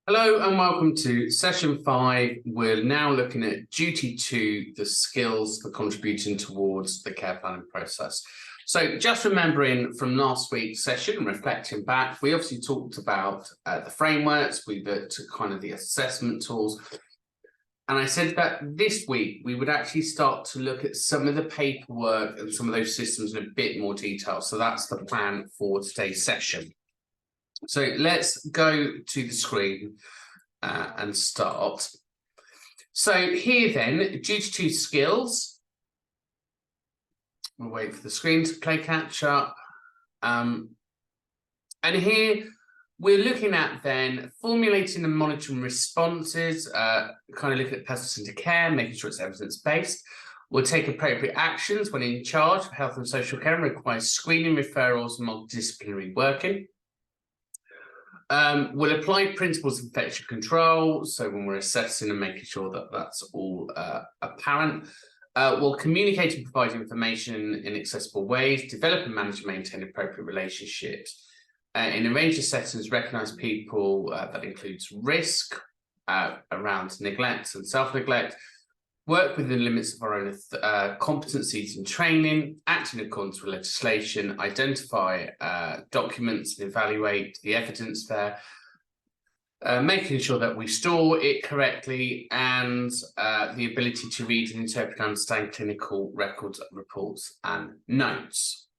Hello and welcome to session 5. We're now looking at duty 2, the skills for contributing towards the care planning process. So just remembering from last week's session, reflecting back, we obviously talked about the frameworks, we looked at kind of the assessment tools. And I said that this week we would actually start to look at some of the paperwork and some of those systems in a bit more detail. So that's the plan for today's session. So let's go to the screen and start. So here then, duty 2 skills. We'll wait for the screen to play catch up. And here we're looking at then formulating and monitoring responses, kind of looking at person-centered care, making sure it's evidence-based. We'll take appropriate actions when in charge of health and social care and requires screening, referrals, and multidisciplinary working. We'll apply principles of infection control, so when we're assessing and making sure that that's all apparent. We'll communicate and provide information in accessible ways, develop and manage and maintain appropriate relationships. In a range of settings, recognise people that includes risk around neglect and self-neglect, work within the limits of our own competencies and training, act in accordance with legislation, identify documents and evaluate the evidence there, making sure that we store it correctly, and the ability to read and interpret and understand clinical records, reports and notes.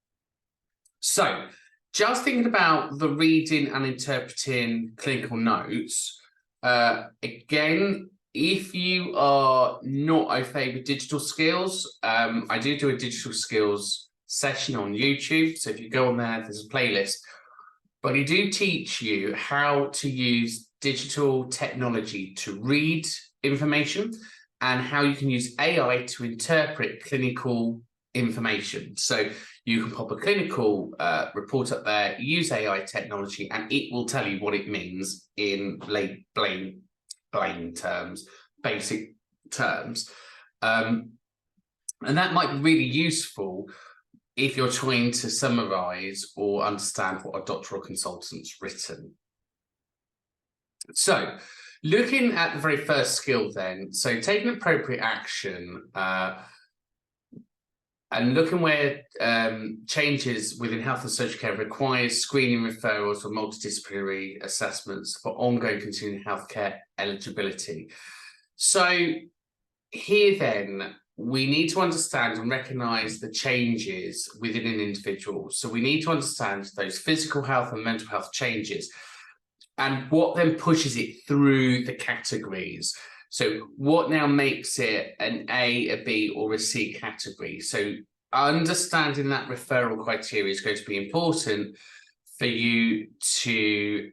So just thinking about the reading and interpreting clinical notes, again, if you are not au fait with digital skills, I do a digital skills session on YouTube. So if you go on there, there's a playlist. But I do teach you how to use digital technology to read information and how you can use AI to interpret clinical information. So you can pop a clinical report up there, use AI technology, and it will tell you what it means in plain terms, basic terms. And that might be really useful if you're trying to summarize or understand what a doctor or consultant's written. So looking at the very first skill then, so taking appropriate action and looking where changes within health and social care requires screening, referrals or multidisciplinary assessments for ongoing continuing healthcare eligibility. So here then, we need to understand and recognise the changes within an individual. So we need to understand those physical health and mental health changes and what then pushes it through the categories. So what now makes it an A, a B or a C category? So understanding that referral criteria is going to be important for you to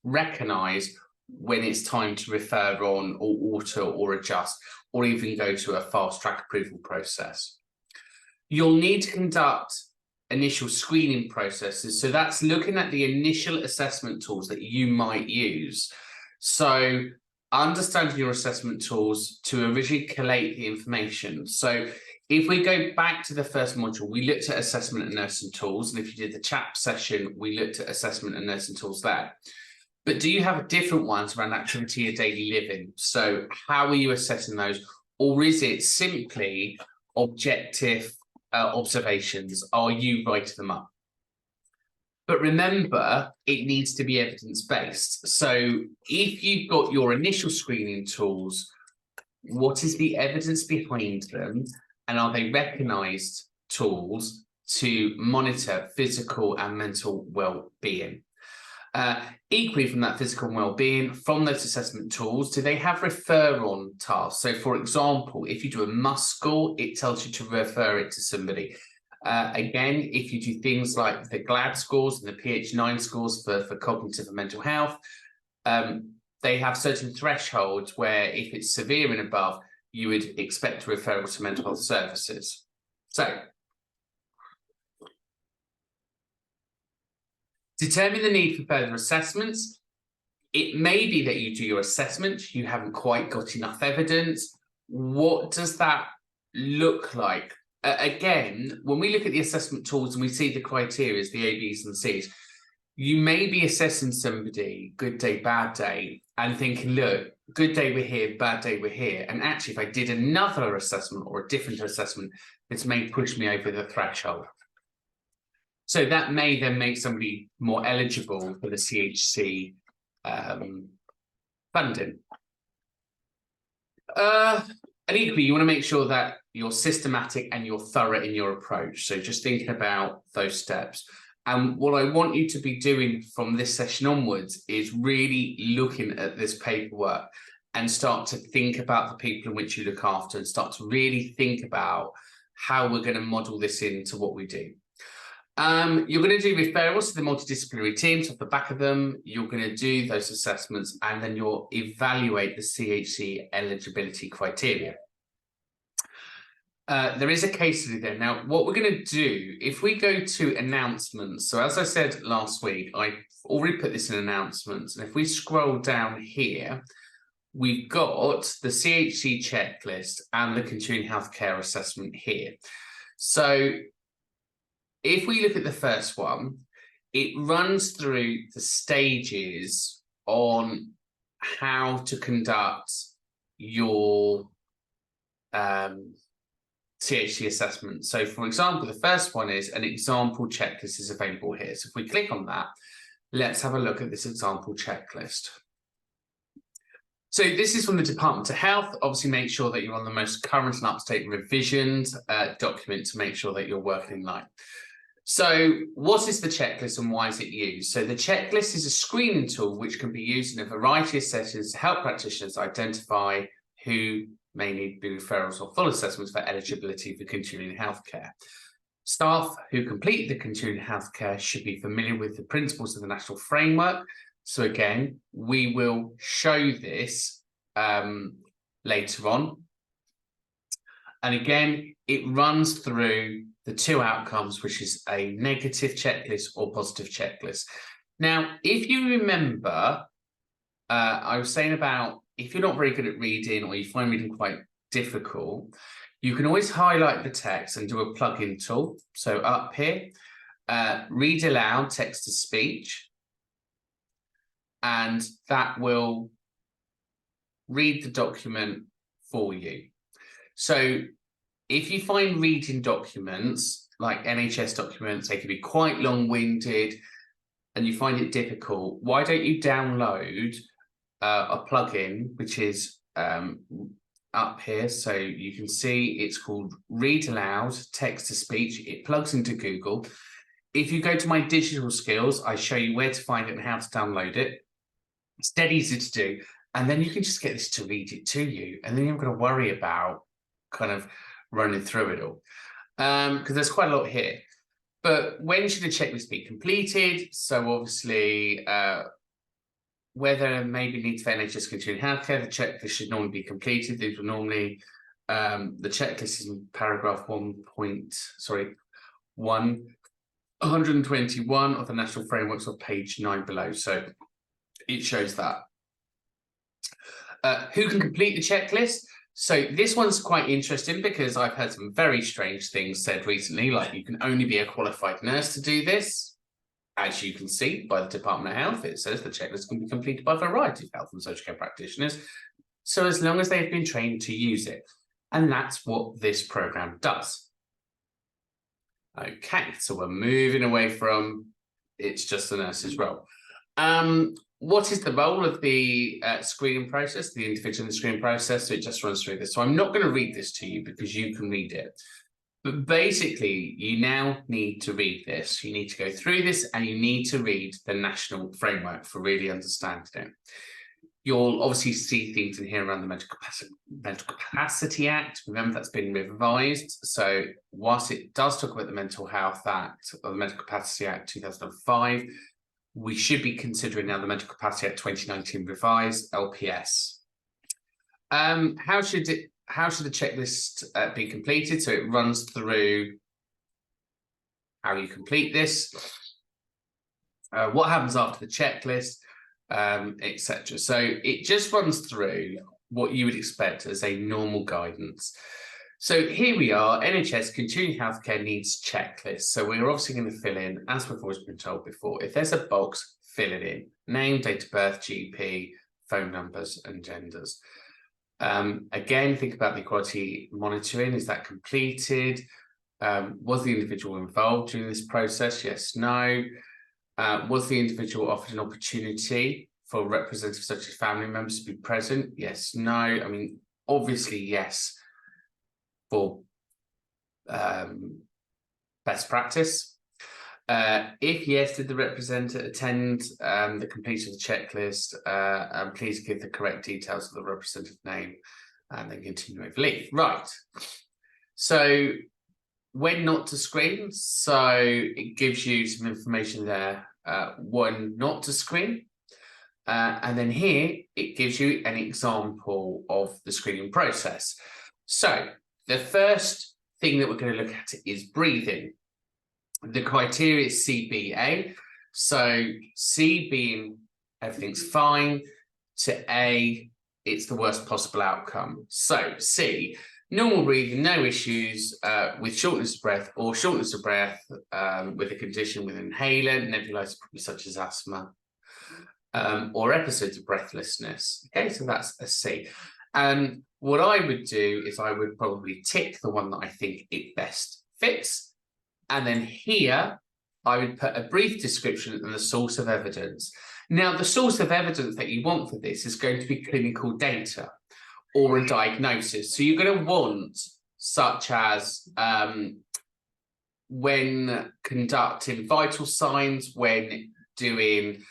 recognise when it's time to refer on or alter or adjust or even go to a fast track approval process. You'll need to conduct initial screening processes. So that's looking at the initial assessment tools that you might use. So understanding your assessment tools to originally collate the information. So if we go back to the first module, we looked at assessment and nursing tools. And if you did the CHAP session, we looked at assessment and nursing tools there. But do you have different ones around activity of daily living? So how are you assessing those? Or is it simply objective observations? Are you writing them up? But remember, it needs to be evidence-based. So if you've got your initial screening tools, what is the evidence behind them? And are they recognised tools to monitor physical and mental well-being? Equally from that physical well-being, from those assessment tools, do they have refer-on tasks? So for example, if you do a MUST score, it tells you to refer it to somebody. Again, if you do things like the GLAD scores and the PH9 scores for cognitive and mental health, they have certain thresholds where if it's severe and above, you would expect a referral to mental health services. So determine the need for further assessments. It may be that you do your assessment, you haven't quite got enough evidence. What does that look like? Again, when we look at the assessment tools and we see the criteria, the A, Bs and Cs, you may be assessing somebody good day, bad day, and thinking, look, good day we're here, bad day we're here. And actually, if I did another assessment or a different assessment, this may push me over the threshold. So that may then make somebody more eligible for the CHC funding. And equally, you want to make sure that you're systematic and you're thorough in your approach. So just thinking about those steps. And what I want you to be doing from this session onwards is really looking at this paperwork and start to think about the people in which you look after and start to really think about how we're going to model this into what we do. You're going to do referrals to the multidisciplinary teams off the back of them. You're going to do those assessments and then you'll evaluate the CHC eligibility criteria. There is a case study there. Now, what we're going to do, if we go to announcements, so as I said last week, I already put this in announcements, and if we scroll down here, we've got the CHC checklist and the continuing healthcare assessment here. So if we look at the first one, it runs through the stages on how to conduct your CHC assessment. So for example, the first one is an example checklist is available here. So if we click on that, let's have a look at this example checklist. So this is from the Department of Health. Obviously, make sure that you're on the most current and up-to-date revisions document to make sure that you're working in line. So what is the checklist and why is it used? So the checklist is a screening tool which can be used in a variety of settings to help practitioners identify who may need referrals or full assessments for eligibility for continuing healthcare. Staff who complete the continuing healthcare should be familiar with the principles of the national framework. So again, we will show this later on. And again, it runs through the two outcomes, which is a negative checklist or positive checklist. Now, if you remember, I was saying about if you're not very good at reading or you find reading quite difficult, you can always highlight the text and do a plugin tool. So up here, read aloud text to speech, and that will read the document for you. So if you find reading documents like NHS documents, they can be quite long-winded and you find it difficult, why don't you download a plugin which is up here, so you can see it's called Read Aloud Text to Speech. It plugs into Google. If you go to my digital skills, I show you where to find it and how to download it. It's dead easy to do, and then you can just get this to read it to you, and then you're not going to worry about kind of running through it all, because there's quite a lot here. But when should a checklist be completed? So obviously, whether maybe needs for NHS continuing healthcare, the checklist should normally be completed. These will normally, the checklist is in paragraph 121 of the national frameworks of page 9 below. So it shows that. Who can complete the checklist? So this one's quite interesting because I've heard some very strange things said recently, like you can only be a qualified nurse to do this. As you can see by the Department of Health, it says the checklist can be completed by a variety of health and social care practitioners, so as long as they've been trained to use it. And that's what this program does. Okay, so we're moving away from it's just the nurse's role. What is the role of the screening process, the individual in the screening process? So it just runs through this. So I'm not going to read this to you because you can read it. But basically, you now need to read this. You need to go through this and you need to read the national framework for really understanding it. You'll obviously see things in here around the Mental Capacity Act. Remember, that's been revised. So whilst it does talk about the Mental Health Act or the Mental Capacity Act 2005, we should be considering now the Mental Capacity Act 2019 revised, LPS. How should the checklist be completed? So it runs through how you complete this, what happens after the checklist, etc. So it just runs through what you would expect as a normal guidance. So here we are, NHS Continuing Healthcare Needs Checklist. So we're obviously going to fill in, as we've always been told before, if there's a box, fill it in. Name, date of birth, GP, phone numbers and genders. Again, think about the equality monitoring. Is that completed? Was the individual involved during this process? Yes, no. Was the individual offered an opportunity for representatives such as family members to be present? Yes, no. I mean, obviously, yes, for best practice. If yes, did the representative attend the completion of the checklist? And please give the correct details of the representative name and then continue with leave. Right. So when not to screen, so it gives you some information there. When not to screen. And then here, it gives you an example of the screening process. So the first thing that we're going to look at is breathing. The criteria is CBA. So C being everything's fine, to A, it's the worst possible outcome. So C, normal breathing, no issues with shortness of breath or shortness of breath with a condition with inhaler, nebulizer, such as asthma, or episodes of breathlessness. Okay, so that's a C. And what I would do is I would probably tick the one that I think it best fits. And then here, I would put a brief description and the source of evidence. Now, the source of evidence that you want for this is going to be clinical data or a diagnosis. So you're going to want, such as when conducting vital signs, when doing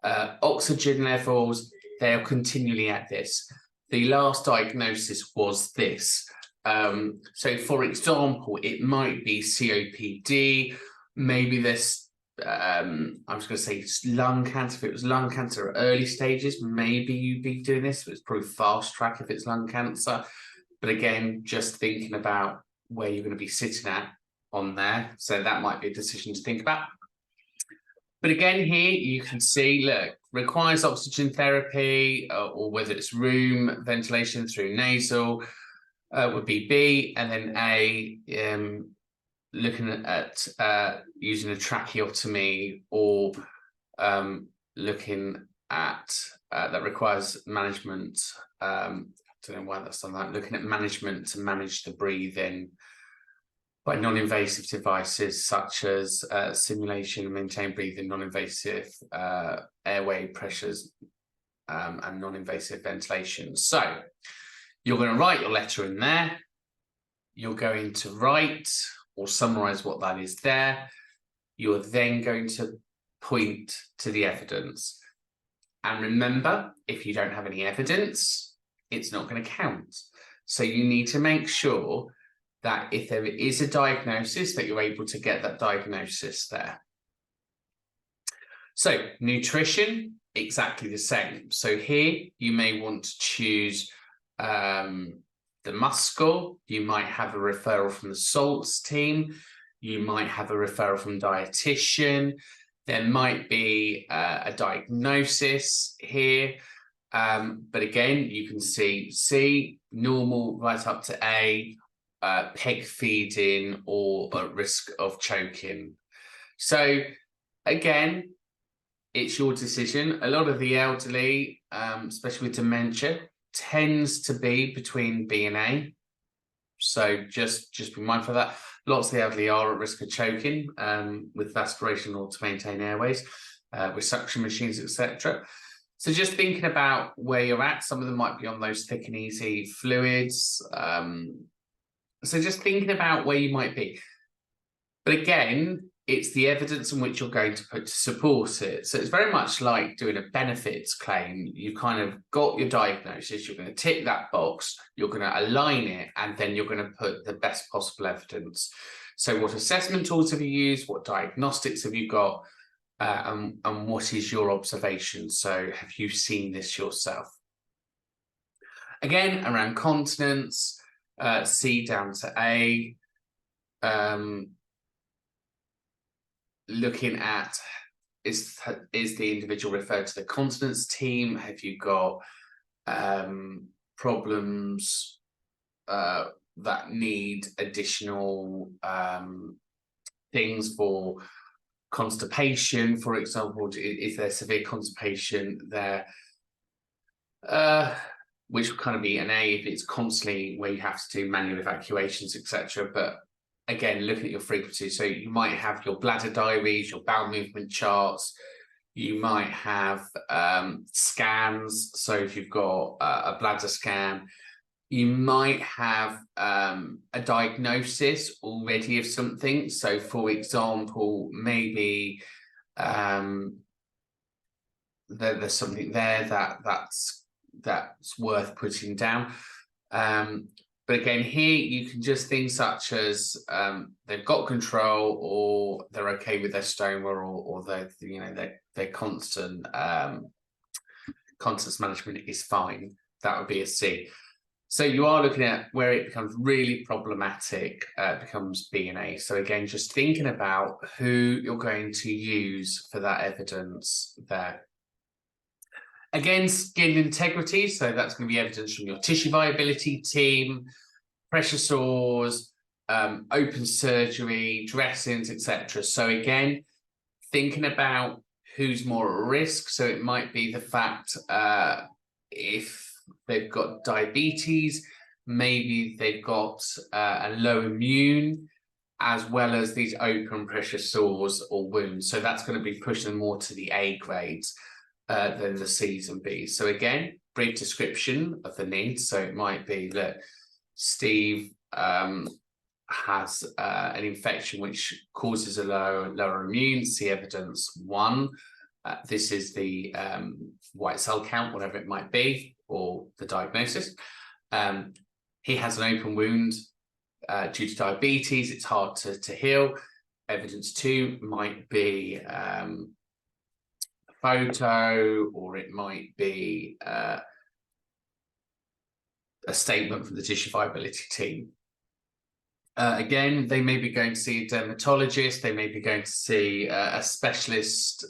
oxygen levels, they're continually at this. The last diagnosis was this. So, for example, it might be COPD, maybe this, I'm just going to say lung cancer. If it was lung cancer at early stages, maybe you'd be doing this. It's probably fast track if it's lung cancer. But again, just thinking about where you're going to be sitting at on there. So that might be a decision to think about. But again, here you can see, look, requires oxygen therapy or whether it's room ventilation through nasal would be B, and then A, looking at using a tracheotomy or looking at that requires management. I don't know why that's on that. Looking at management to manage the breathing by non-invasive devices such as simulation and maintain breathing, non-invasive airway pressures and non-invasive ventilation. So you're going to write your letter in there. You're going to write or summarize what that is there. You're then going to point to the evidence. And remember, if you don't have any evidence, it's not going to count. So you need to make sure that if there is a diagnosis, that you're able to get that diagnosis there. So nutrition, exactly the same. So here you may want to choose the muscle. You might have a referral from the salts team. You might have a referral from dietitian. There might be a diagnosis here. But again, you can see C, normal, right up to A, peg feeding or a risk of choking. So again, it's your decision. A lot of the elderly, especially with dementia, tends to be between B and A. So just be mindful of that. Lots of the elderly are at risk of choking with aspiration or to maintain airways, with suction machines, etc. So just thinking about where you're at, some of them might be on those thick and easy fluids. So just thinking about where you might be. But again, it's the evidence in which you're going to put to support it. So it's very much like doing a benefits claim. You've kind of got your diagnosis, you're going to tick that box, you're going to align it, and then you're going to put the best possible evidence. So what assessment tools have you used? What diagnostics have you got? And what is your observation? So have you seen this yourself? Again, around continence, C down to A. Looking at, is the individual referred to the continence team? Have you got problems that need additional things for constipation, for example. Is there severe constipation there? Which would kind of be an A if it's constantly where you have to do manual evacuations, etc. But again, looking at your frequency, so you might have your bladder diaries, your bowel movement charts. You might have scans. So if you've got a bladder scan, you might have a diagnosis already of something. So for example, maybe there's something there that's worth putting down. But again, here you can just things such as they've got control, or they're okay with their stoma, or their constant constant management is fine. That would be a C. So you are looking at where it becomes really problematic, becomes B and A. So again, just thinking about who you're going to use for that evidence there. Again, skin integrity, so that's going to be evidence from your tissue viability team, pressure sores, open surgery, dressings, etc. So again, thinking about who's more at risk. So it might be the fact if they've got diabetes, maybe they've got a low immune, as well as these open pressure sores or wounds. So that's going to be pushing more to the A grades than the C's and B's. So again, brief description of the needs. So it might be that Steve has an infection which causes a lower immune, C evidence 1. This is the white cell count, whatever it might be, or the diagnosis. He has an open wound due to diabetes. It's hard to heal. Evidence 2 might be photo, or it might be a statement from the tissue viability team. Again, they may be going to see a dermatologist, they may be going to see a specialist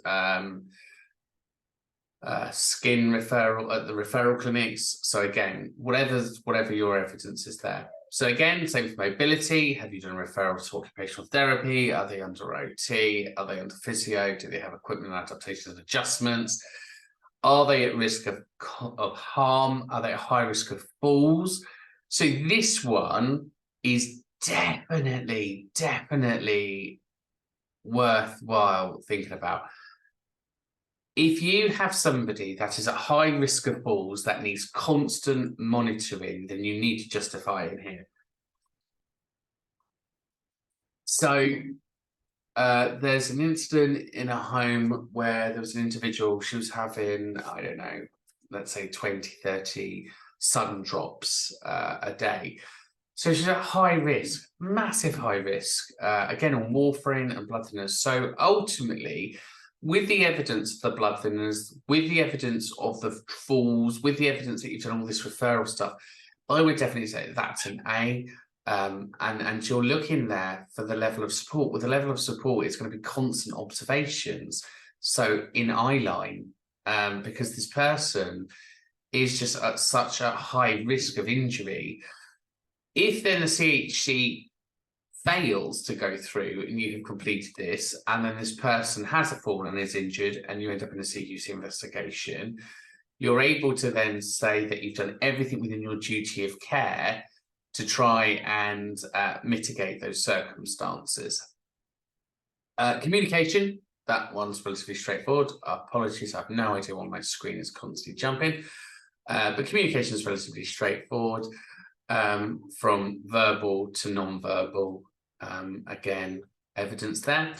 skin referral at the referral clinics. So again, whatever your evidence is there. So again, same for mobility. Have you done a referral to occupational therapy? Are they under OT? Are they under physio? Do they have equipment adaptations and adjustments? Are they at risk of harm? Are they at high risk of falls? So this one is definitely worthwhile thinking about. If you have somebody that is at high risk of falls that needs constant monitoring, then you need to justify it here. So there's an incident in a home where there was an individual, she was having, I don't know, let's say 20, 30 sun drops a day. So she's at high risk, massive high risk, again on warfarin and blood thinners. So ultimately, with the evidence of the blood thinners, with the evidence of the falls, with the evidence that you've done all this referral stuff, I would definitely say that's an A. And you're looking there for the level of support. With the level of support, it's going to be constant observations. So in eyeline, because this person is just at such a high risk of injury, if then the CHC fails to go through and you have completed this, and then this person has a fall and is injured, and you end up in a CQC investigation, you're able to then say that you've done everything within your duty of care to try and mitigate those circumstances. Communication, that one's relatively straightforward. Apologies, I have no idea why my screen is constantly jumping. But communication is relatively straightforward, from verbal to non-verbal. Again, evidence there.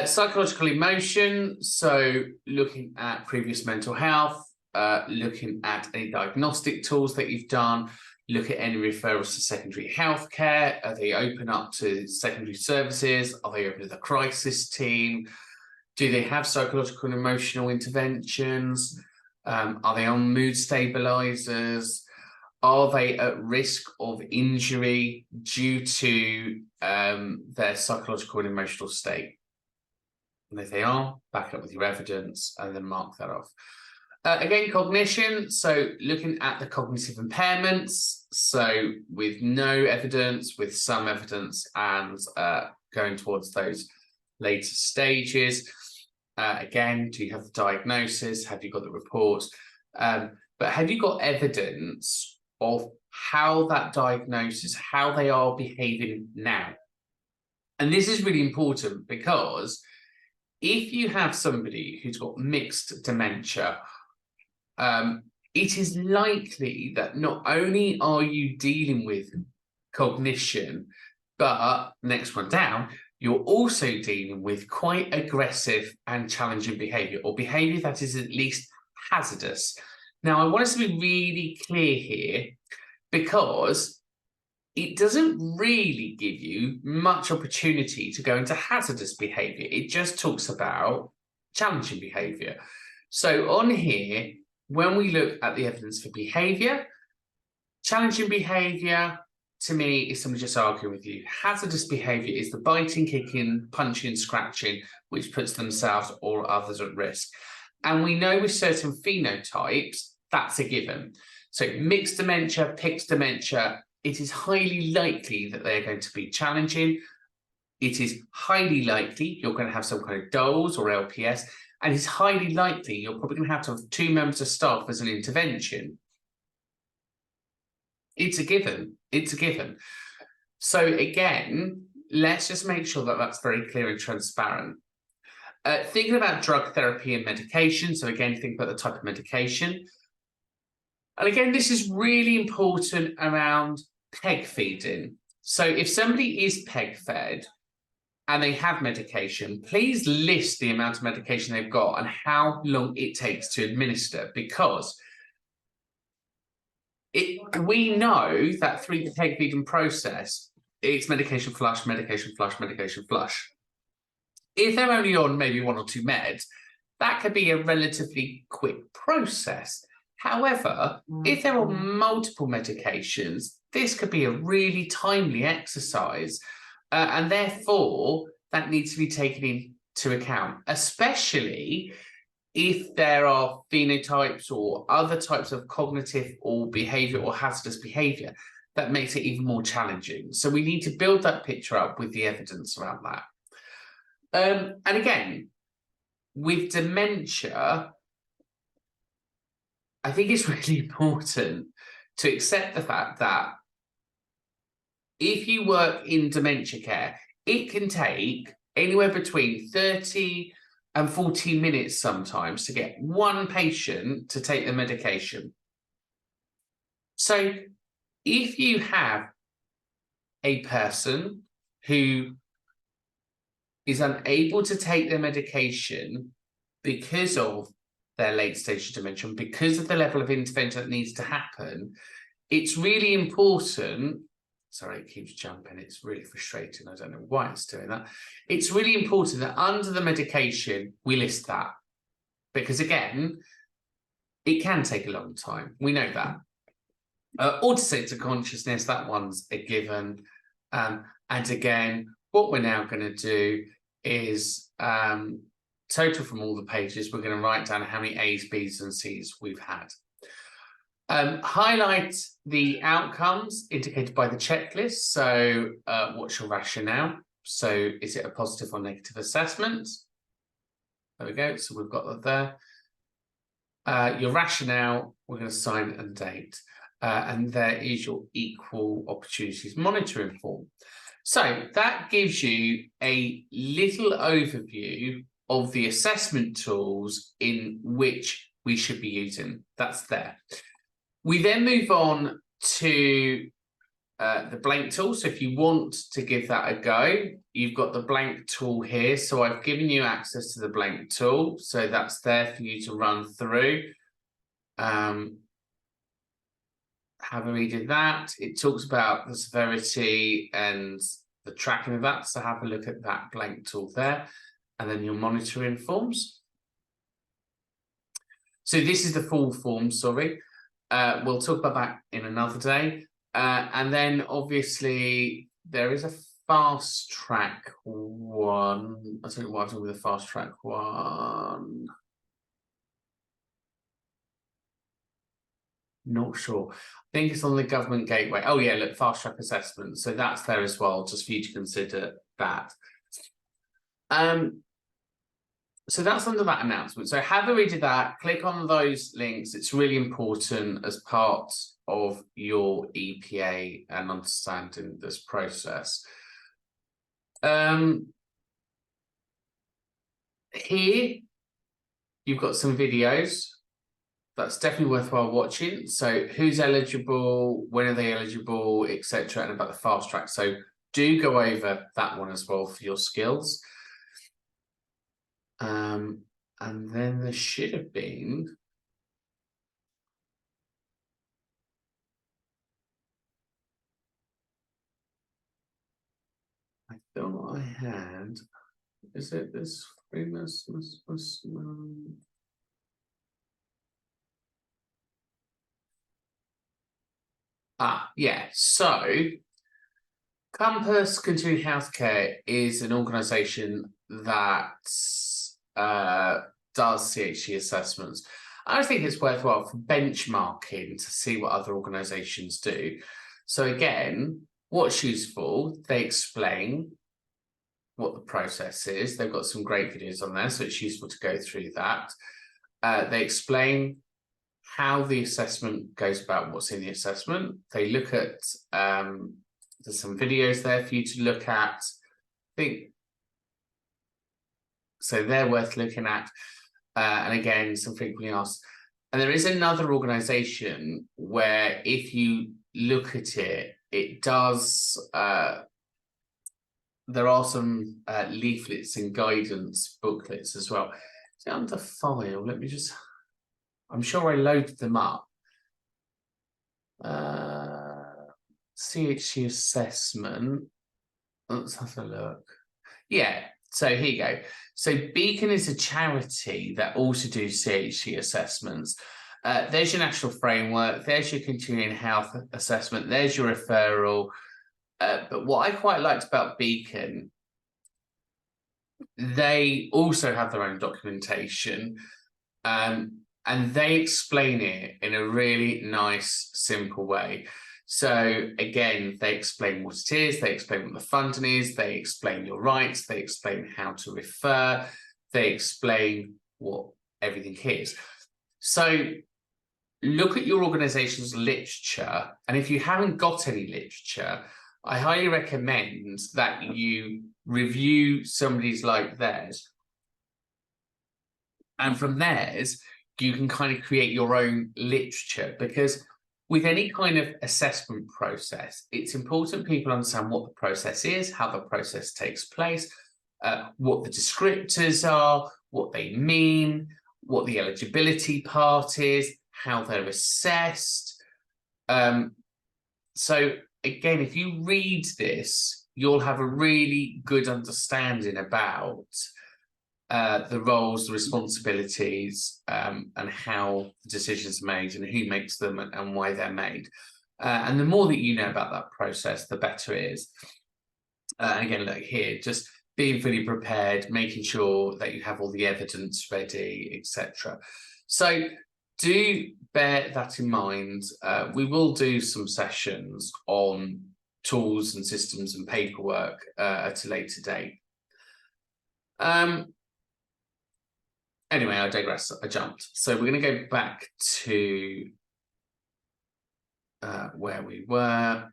Psychological emotion, so looking at previous mental health, looking at any diagnostic tools that you've done, look at any referrals to secondary healthcare. Are they open up to secondary services? Are they open to the crisis team? Do they have psychological and emotional interventions? Are they on mood stabilizers? Are they at risk of injury due to their psychological and emotional state? And if they are, back up with your evidence and then mark that off. Again, cognition, so looking at the cognitive impairments, so with no evidence, with some evidence, and going towards those later stages. Again, do you have the diagnosis? Have you got the reports? But have you got evidence of how that diagnosis, how they are behaving now? And this is really important because if you have somebody who's got mixed dementia, it is likely that not only are you dealing with cognition, but next one down, you're also dealing with quite aggressive and challenging behavior, or behavior that is at least hazardous. Now, I want us to be really clear here because it doesn't really give you much opportunity to go into hazardous behavior. It just talks about challenging behavior. So on here, when we look at the evidence for behavior, challenging behavior, to me, is somebody just arguing with you. Hazardous behavior is the biting, kicking, punching, scratching, which puts themselves or others at risk. And we know with certain phenotypes, that's a given. So mixed dementia, Pick's dementia, it is highly likely that they're going to be challenging. It is highly likely you're going to have some kind of DOLS or LPS, and it's highly likely you're probably going to have 2 members of staff as an intervention. It's a given. It's a given. So again, let's just make sure that that's very clear and transparent. Thinking about drug therapy and medication. So again, think about the type of medication. And again, this is really important around PEG feeding. So if somebody is PEG fed and they have medication, please list the amount of medication they've got and how long it takes to administer, because we know that through the PEG feeding process, it's medication flush, medication flush, medication flush. If they're only on maybe 1 or 2 meds, that could be a relatively quick process. However, if they're on multiple medications, this could be a really timely exercise, and therefore that needs to be taken into account, especially if there are phenotypes or other types of cognitive or behavior or hazardous behavior that makes it even more challenging. So we need to build that picture up with the evidence around that. And again, with dementia, I think it's really important to accept the fact that if you work in dementia care, it can take anywhere between 30 and 40 minutes sometimes to get one patient to take the medication. So if you have a person who is unable to take their medication because of their late stage dementia, because of the level of intervention that needs to happen, it's really important. Sorry, it keeps jumping. It's really frustrating. I don't know why it's doing that. It's really important that under the medication, we list that. Because again, it can take a long time. We know that. Autosets of consciousness, that one's a given. And again, what we're now going to do is total from all the pages, we're going to write down how many A's, B's and C's we've had. Highlight the outcomes indicated by the checklist. So what's your rationale? So is it a positive or negative assessment? There we go. So we've got that there. Your rationale, we're going to sign and date. And there is your equal opportunities monitoring form. So that gives you a little overview of the assessment tools in which we should be using. That's there. We then move on to the blank tool. So if you want to give that a go, you've got the blank tool here. So I've given you access to the blank tool. So that's there for you to run through. Have a read of that. It talks about the severity and the tracking of that. So have a look at that blank tool there. And then your monitoring forms. So this is the full form, sorry. We'll talk about that in another day. And then obviously there is a fast track one. I don't know why I'm talking with a fast track one. not sure. I think it's on the government gateway. Oh yeah, look, fast track assessment. So that's there as well, just for you to consider that. So that's under that announcement. So have a read of that, click on those links. It's really important as part of your EPA and understanding this process. Here, you've got some videos. That's definitely worthwhile watching. So who's eligible, when are they eligible, etc., and about the fast track. So do go over that one as well for your skills. And then there should have been I thought I had, is it this famous yeah, so Compass Continuing Healthcare is an organisation that does CHC assessments. I think it's worthwhile for benchmarking to see what other organisations do. So again, what's useful, they explain what the process is. They've got some great videos on there, so it's useful to go through that. They explain how the assessment goes about, what's in the assessment. They look at, there's some videos there for you to look at. I think, so they're worth looking at. And again, some frequently asked. And there is another organisation where if you look at it, it does, there are some leaflets and guidance booklets as well. Is it under file? Let me just, I'm sure I loaded them up. CHC assessment. Let's have a look. Yeah, so here you go. So Beacon is a charity that also do CHC assessments. There's your national framework, there's your continuing health assessment, there's your referral. But what I quite liked about Beacon, they also have their own documentation, and they explain it in a really nice, simple way. So again, they explain what it is, they explain what the funding is, they explain your rights, they explain how to refer, they explain what everything is. So look at your organisation's literature, and if you haven't got any literature, I highly recommend that you review somebody's like theirs. And from theirs, you can kind of create your own literature, because with any kind of assessment process, it's important people understand what the process is, how the process takes place, what the descriptors are, what they mean, what the eligibility part is, how they're assessed. So again, if you read this, you'll have a really good understanding about the roles, the responsibilities, and how the decisions are made and who makes them and why they're made. And the more that you know about that process, the better it is. And again, look here, just being fully prepared, making sure that you have all the evidence ready, etc. So do bear that in mind. We will do some sessions on tools and systems and paperwork at a later date. Anyway, I digress, I jumped. So we're going to go back to where we were.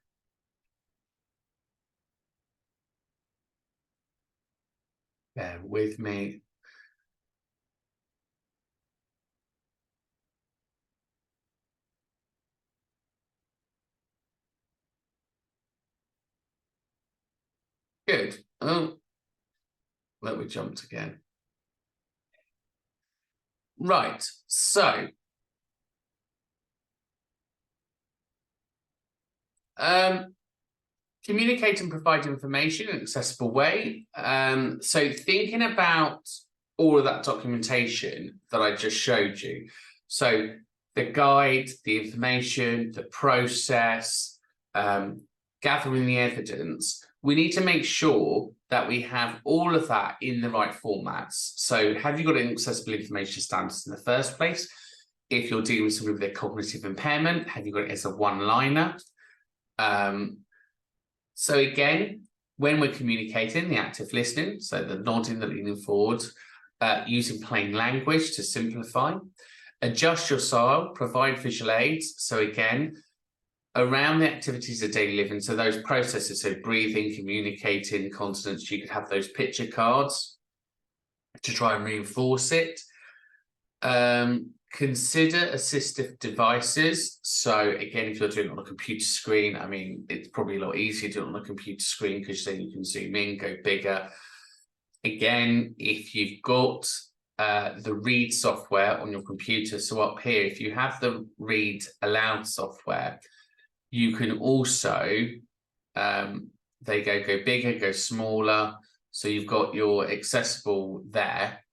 Bear with me. Good. Oh, let me jump again. Right, so communicate and provide information in an accessible way. So thinking about all of that documentation that I just showed you. So the guide, the information, the process, gathering the evidence, we need to make sure that we have all of that in the right formats. So have you got an accessible information standards in the first place? If you're dealing with somebody with a cognitive impairment, have you got it as a one-liner? So again, when we're communicating, the active listening, so the nodding, the leaning forward, using plain language to simplify. Adjust your style, provide visual aids. So again, around the activities of daily living, so those processes, so breathing, communicating, continence, you could have those picture cards to try and reinforce it. Consider assistive devices. So again, if you're doing it on a computer screen, I mean, it's probably a lot easier to do it on a computer screen because then you can zoom in, go bigger. Again, if you've got the read software on your computer, so up here, if you have the read aloud software, you can also, they go bigger, go smaller. So you've got your accessible there.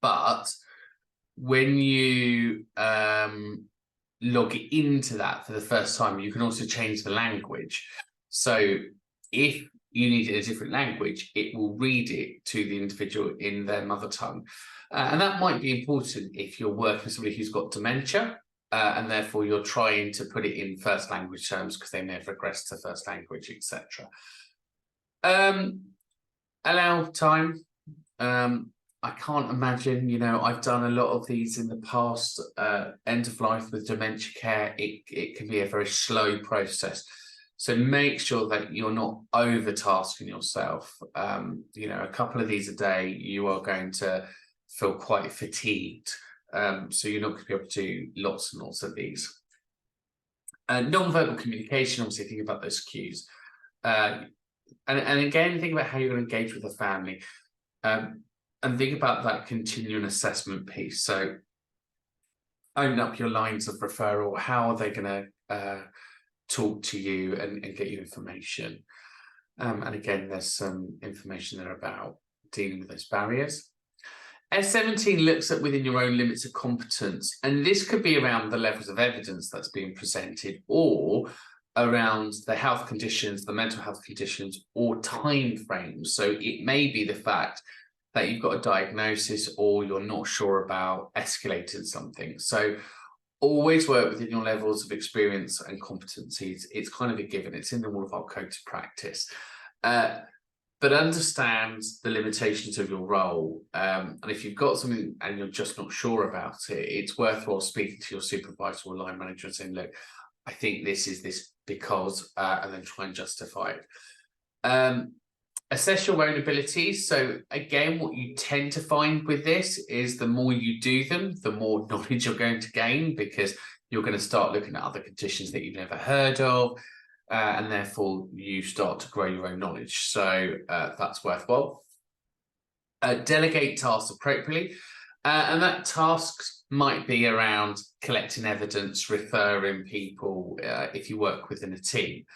But when you log into that for the first time, you can also change the language. So if you need it in a different language, it will read it to the individual in their mother tongue. And that might be important if you're working with somebody who's got dementia, and therefore you're trying to put it in first language terms because they may have regressed to first language, etc. Allow time. I can't imagine, you know, I've done a lot of these in the past, end of life with dementia care. It can be a very slow process. So make sure that you're not overtasking yourself. You know, a couple of these a day, you are going to feel quite fatigued. So you're not going to be able to do lots and lots of these. Non-verbal communication, obviously think about those cues. And again, think about how you're going to engage with the family. And think about that continuing assessment piece. So open up your lines of referral. How are they going to talk to you and get you information? And again, there's some information there about dealing with those barriers. S17 looks at within your own limits of competence. And this could be around the levels of evidence that's being presented, or around the health conditions, the mental health conditions, or time frames. So it may be the fact that you've got a diagnosis or you're not sure about escalating something. So always work within your levels of experience and competencies. It's kind of a given. It's in all of our code to practice. But understand the limitations of your role. And if you've got something and you're just not sure about it, it's worthwhile speaking to your supervisor or line manager and saying, look, I think this is this because, and then try and justify it. Assess your own abilities. So again, what you tend to find with this is the more you do them, the more knowledge you're going to gain, because you're going to start looking at other conditions that you've never heard of, and therefore you start to grow your own knowledge. So that's worthwhile. Delegate tasks appropriately. And that tasks might be around collecting evidence, referring people, if you work within a team.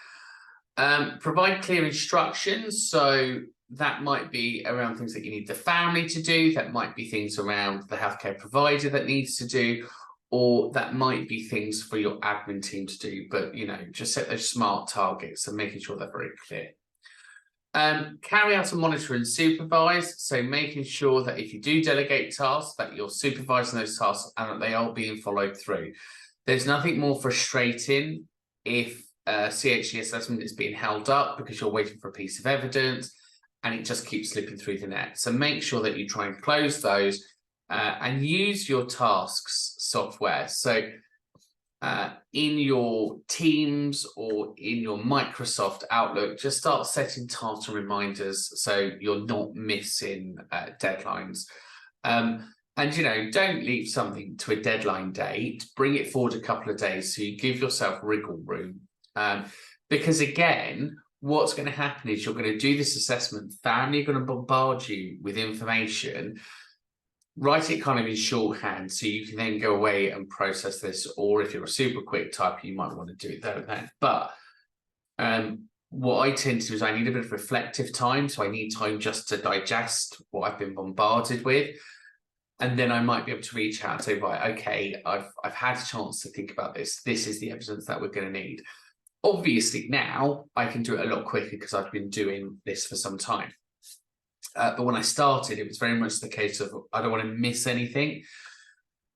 Provide clear instructions. So that might be around things that you need the family to do. That might be things around the healthcare provider that needs to do, or that might be things for your admin team to do. But, you know, just set those SMART targets and making sure they're very clear. Carry out and monitor and supervise. So making sure that if you do delegate tasks, that you're supervising those tasks and that they are being followed through. There's nothing more frustrating if CHC assessment is being held up because you're waiting for a piece of evidence and it just keeps slipping through the net. So make sure that you try and close those and use your tasks software. So in your Teams or in your Microsoft Outlook, just start setting tasks and reminders so you're not missing deadlines. And, you know, don't leave something to a deadline date, bring it forward a couple of days so you give yourself wriggle room. Because again, what's going to happen is you're going to do this assessment, family are going to bombard you with information, write it kind of in shorthand so you can then go away and process this, or if you're a super quick typer, you might want to do it there and then. But what I tend to do is I need a bit of reflective time, so I need time just to digest what I've been bombarded with. And then I might be able to reach out and say, right, okay, I've had a chance to think about this. This is the evidence that we're going to need. Obviously, now I can do it a lot quicker because I've been doing this for some time. But when I started, it was very much the case of I don't want to miss anything.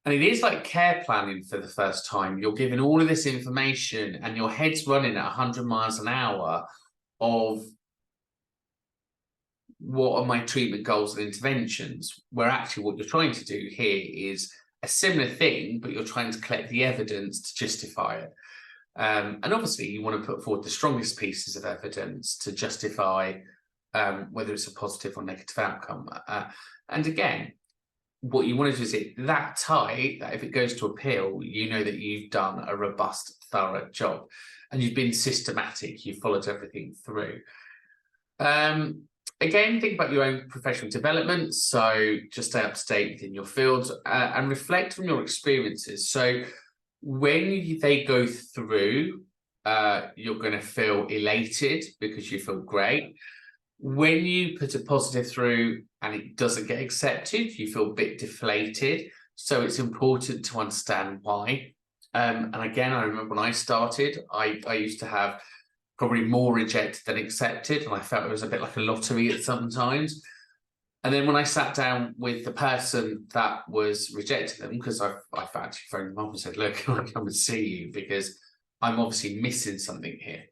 And it is like care planning for the first time. You're given all of this information and your head's running at 100 miles an hour of what are my treatment goals and interventions, where actually what you're trying to do here is a similar thing, but you're trying to collect the evidence to justify it. And obviously you want to put forward the strongest pieces of evidence to justify whether it's a positive or negative outcome. And again, what you want to do is it that tight that if it goes to appeal, you know that you've done a robust, thorough job and you've been systematic, you've followed everything through. Again, think about your own professional development. So just stay up to date within your field and reflect on your experiences. So when they go through, you're going to feel elated because you feel great. When you put a positive through and it doesn't get accepted, you feel a bit deflated. So it's important to understand why. And again, I remember when I started, I used to have probably more rejected than accepted, and I felt it was a bit like a lottery at some times. And then when I sat down with the person that was rejecting them, because I've actually phoned them up and said, look, can I come and see you? Because I'm obviously missing something here.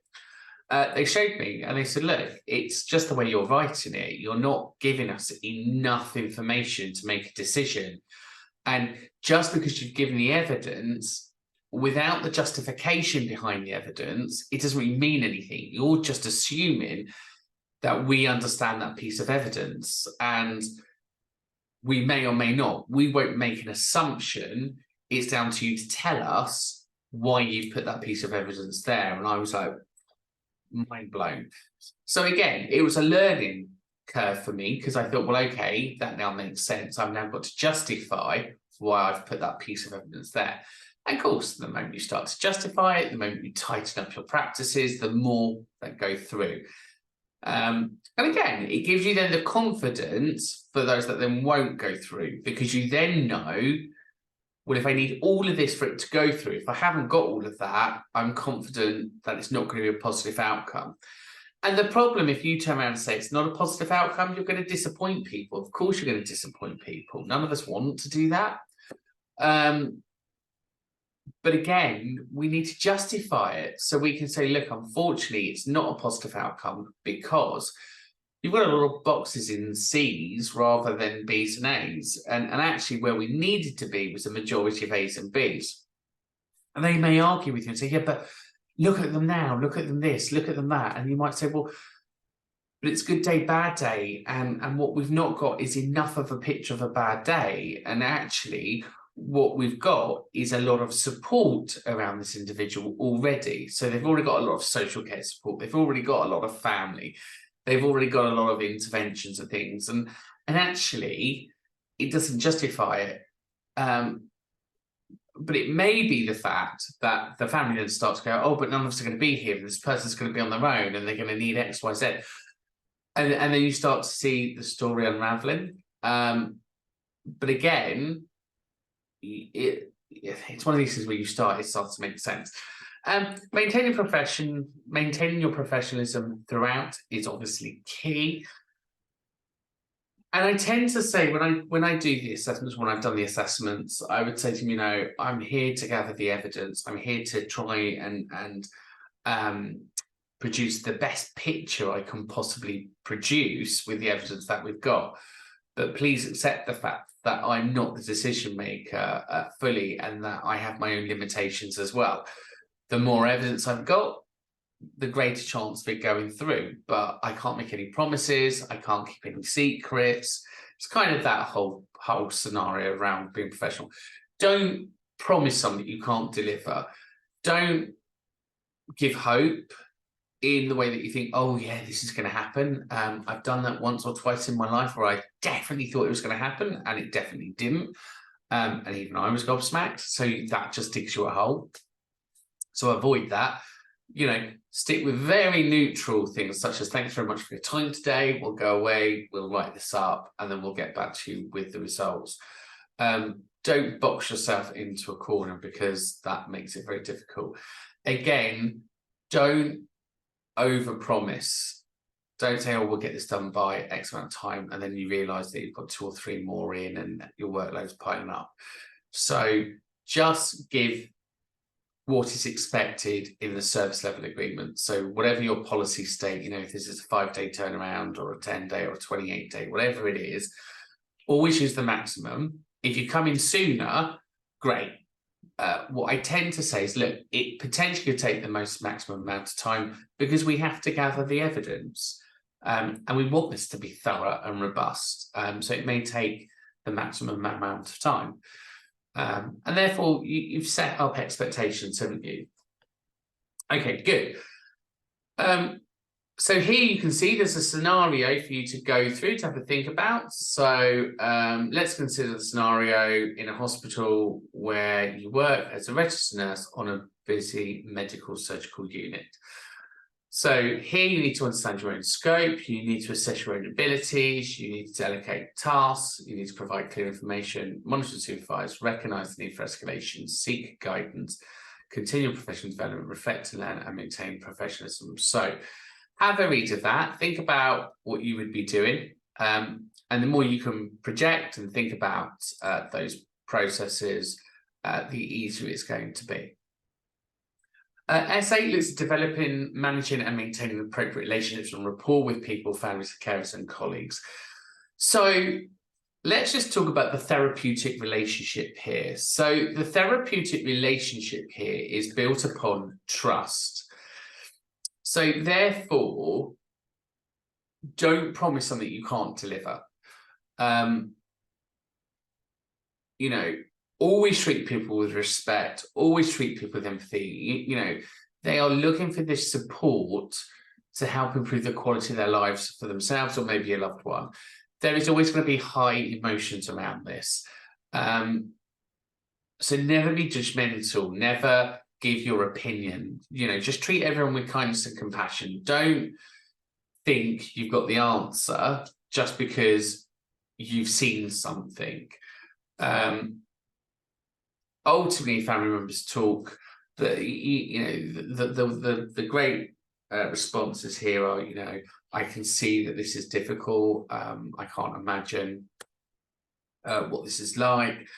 They showed me and they said, look, it's just the way you're writing it. You're not giving us enough information to make a decision. And just because you've given the evidence, without the justification behind the evidence, it doesn't really mean anything. You're just assuming that we understand that piece of evidence, and we may or may not. We won't make an assumption. It's down to you to tell us why you've put that piece of evidence there. And I was like, mind blown. So again, it was a learning curve for me because I thought, well, okay, that now makes sense. I've now got to justify why I've put that piece of evidence there. And of course, the moment you start to justify it, the moment you tighten up your practices, the more that go through. And again, it gives you then the confidence for those that then won't go through, because you then know, well, if I need all of this for it to go through, if I haven't got all of that, I'm confident that it's not going to be a positive outcome. And the problem, if you turn around and say it's not a positive outcome, you're going to disappoint people. Of course, you're going to disappoint people. None of us want to do that. But again, we need to justify it so we can say, look, unfortunately, it's not a positive outcome because you've got a lot of boxes in C's rather than B's and A's. And actually where we needed to be was a majority of A's and B's. And they may argue with you and say, yeah, but look at them now, look at them this, look at them that. And you might say, well, but it's good day, bad day. And what we've not got is enough of a picture of a bad day. And actually, what we've got is a lot of support around this individual already. So they've already got a lot of social care support. They've already got a lot of family. They've already got a lot of interventions and things. And actually, it doesn't justify it. But it may be the fact that the family then starts to go, oh, but none of us are going to be here. And this person's going to be on their own and they're going to need X, Y, Z. And then you start to see the story unraveling. But again, it's one of these things where it starts to make sense. Maintaining your professionalism throughout is obviously key. And I tend to say when I do the assessments, when I've done the assessments, I would say to them, I'm here to gather the evidence. I'm here to try and produce the best picture I can possibly produce with the evidence that we've got. But please accept the fact that I'm not the decision maker fully, and that I have my own limitations as well. The more evidence I've got, the greater chance of it going through. But I can't make any promises. I can't keep any secrets. It's kind of that whole scenario around being professional. Don't promise something you can't deliver. Don't give hope in the way that you think, oh yeah, this is going to happen. I've done that once or twice in my life where I definitely thought it was going to happen and it definitely didn't. And even I was gobsmacked. So that just digs you a hole. So avoid that. Stick with very neutral things such as, thanks very much for your time today. We'll go away, we'll write this up, and then we'll get back to you with the results. Don't box yourself into a corner, because that makes it very difficult. Again, don't overpromise. Don't say, oh, we'll get this done by X amount of time, and then you realise that you've got 2 or 3 more in and your workload's piling up. So just give what is expected in the service level agreement. So whatever your policy state, if this is a 5-day turnaround or a 10-day or a 28-day, whatever it is, always use the maximum. If you come in sooner, great. What I tend to say is, look, it potentially could take the maximum amount of time because we have to gather the evidence. And we want this to be thorough and robust. So it may take the maximum amount of time. And therefore, you've set up expectations, haven't you? Okay, good. So here you can see there's a scenario for you to go through to have a think about. So let's consider the scenario in a hospital where you work as a registered nurse on a busy medical surgical unit. So here you need to understand your own scope, you need to assess your own abilities, you need to delegate tasks, you need to provide clear information, monitor and supervise, recognise the need for escalation, seek guidance, continue professional development, reflect and learn, and maintain professionalism. So have a read of that, think about what you would be doing, and the more you can project and think about those processes, the easier it's going to be. S8 looks at developing, managing and maintaining appropriate relationships and rapport with people, families, carers and colleagues. So let's just talk about the therapeutic relationship here. So the therapeutic relationship here is built upon trust. So therefore, don't promise something you can't deliver. Always treat people with respect, always treat people with empathy. They are looking for this support to help improve the quality of their lives for themselves or maybe a loved one. There is always going to be high emotions around this. So never be judgmental, never give your opinion. Just treat everyone with kindness and compassion. Don't think you've got the answer just because you've seen something. Ultimately, family members talk. The great responses here are, I can see that this is difficult. I can't imagine what this is like.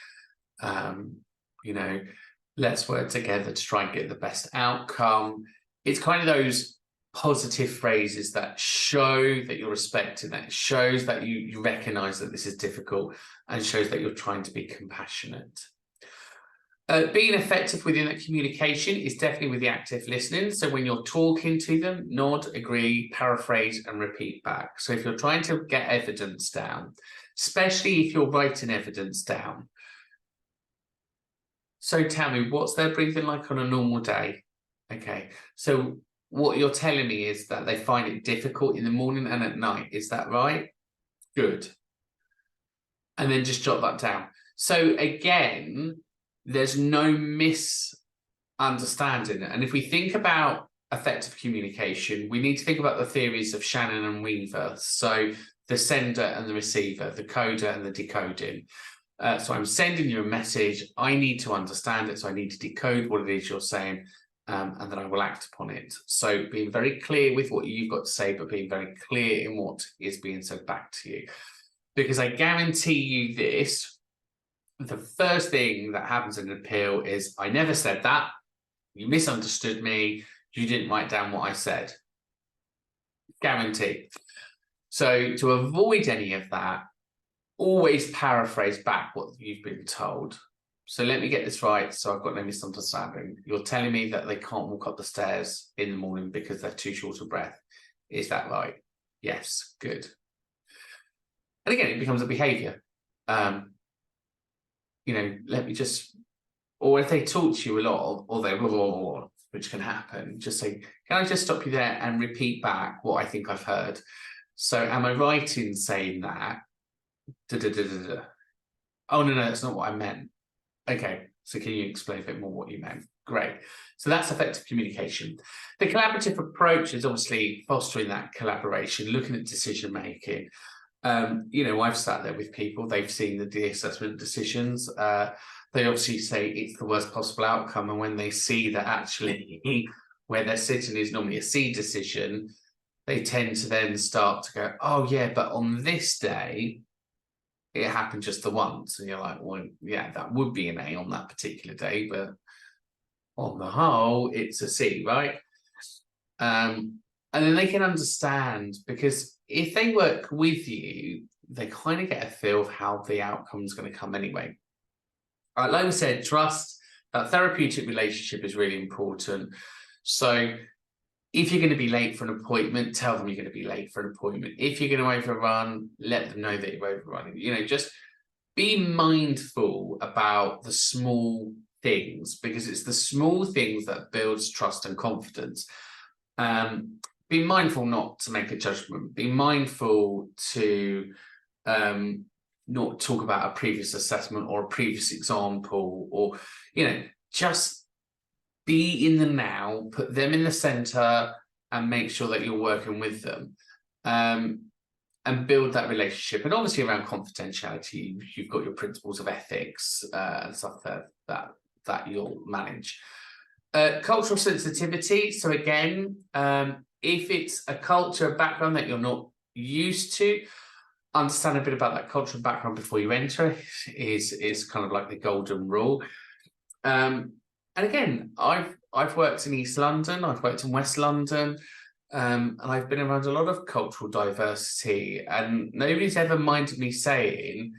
Let's work together to try and get the best outcome. It's kind of those positive phrases that show that you're respecting, that shows that you recognize that this is difficult and shows that you're trying to be compassionate. Being effective within that communication is definitely with the active listening. So when you're talking to them, nod, agree, paraphrase, and repeat back. So if you're trying to get evidence down, especially if you're writing evidence down. So tell me, what's their breathing like on a normal day? Okay, so what you're telling me is that they find it difficult in the morning and at night. Is that right? Good. And then just jot that down. So again, there's no misunderstanding. And if we think about effective communication, we need to think about the theories of Shannon and Weaver. So the sender and the receiver, the coder and the decoding. So I'm sending you a message. I need to understand it. So I need to decode what it is you're saying, and then I will act upon it. So being very clear with what you've got to say, but being very clear in what is being said back to you. Because I guarantee you this, the first thing that happens in an appeal is, I never said that, you misunderstood me, you didn't write down what I said. Guarantee. So to avoid any of that, always paraphrase back what you've been told. So let me get this right, so I've got no misunderstanding. You're telling me that they can't walk up the stairs in the morning because they're too short of breath. Is that right? Yes, good. And again, it becomes a behaviour. Let me just, or if they talk to you a lot, or they blah, blah, blah, which can happen, just say, can I just stop you there and repeat back what I think I've heard? So am I right in saying that? Oh, no, that's not what I meant. Okay, so can you explain a bit more what you meant? Great. So that's effective communication. The collaborative approach is obviously fostering that collaboration, looking at decision making. I've sat there with people, they've seen the de-assessment decisions. They obviously say it's the worst possible outcome. And when they see that actually where they're sitting is normally a C decision, they tend to then start to go, oh yeah, but on this day, it happened just the once, and you're like, well, yeah, that would be an A on that particular day, but on the whole, it's a C, right? And then they can understand, because if they work with you, they kind of get a feel of how the outcome is going to come anyway. Like we said, trust, that therapeutic relationship is really important. So if you're going to be late for an appointment, tell them you're going to be late for an appointment. If you're going to overrun, let them know that you're overrunning. You know, just be mindful about the small things, because it's the small things that builds trust and confidence. Be mindful not to make a judgment. Be mindful to not talk about a previous assessment or a previous example, or, you know, just be in the now, put them in the center, and make sure that you're working with them, and build that relationship. And obviously around confidentiality, you've got your principles of ethics and stuff that you'll manage. Cultural sensitivity. So again, if it's a culture background that you're not used to, understand a bit about that cultural background before you enter is kind of like the golden rule. And again, I've worked in East London, I've worked in West London, and I've been around a lot of cultural diversity, and nobody's ever minded me saying,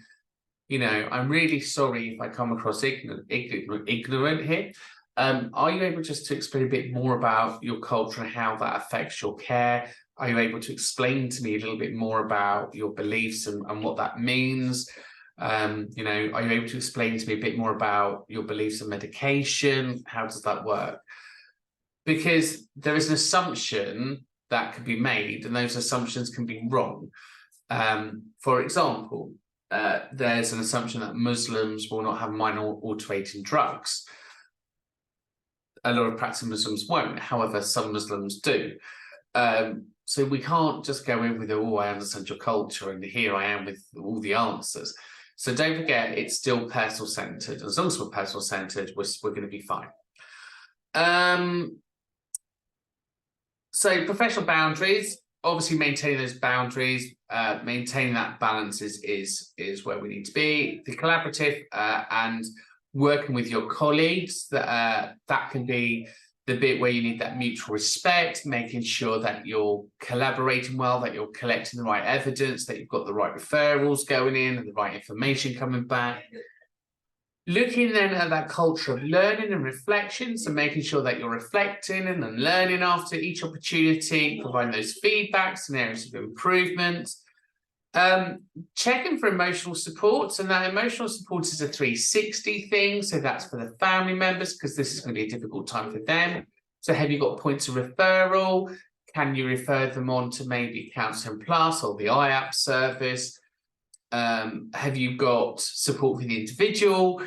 you know, I'm really sorry if I come across ignorant here. Are you able just to explain a bit more about your culture and how that affects your care? Are you able to explain to me a little bit more about your beliefs and what that means? You know, are you able to explain to me a bit more about your beliefs on medication? How does that work? Because there is an assumption that could be made, and those assumptions can be wrong. For example, there's an assumption that Muslims will not have minor alterating drugs. A lot of practicing Muslims won't. However, some Muslims do. So we can't just go in with, oh, I understand your culture, and here I am with all the answers. So don't forget, it's still personal-centered. As long as we're personal-centered, we're going to be fine. So professional boundaries, obviously maintaining those boundaries, maintaining that balance is where we need to be. The collaborative and working with your colleagues, that can be the bit where you need that mutual respect, making sure that you're collaborating well, that you're collecting the right evidence, that you've got the right referrals going in and the right information coming back. Looking then at that culture of learning and reflection, so making sure that you're reflecting and then learning after each opportunity, providing those feedbacks and areas of improvement. Checking for emotional support, and that emotional support is a 360 thing, so that's for the family members, because this is going to be a difficult time for them. So have you got points of referral? Can you refer them on to maybe Counselling Plus or the IAP service? Have you got support for the individual?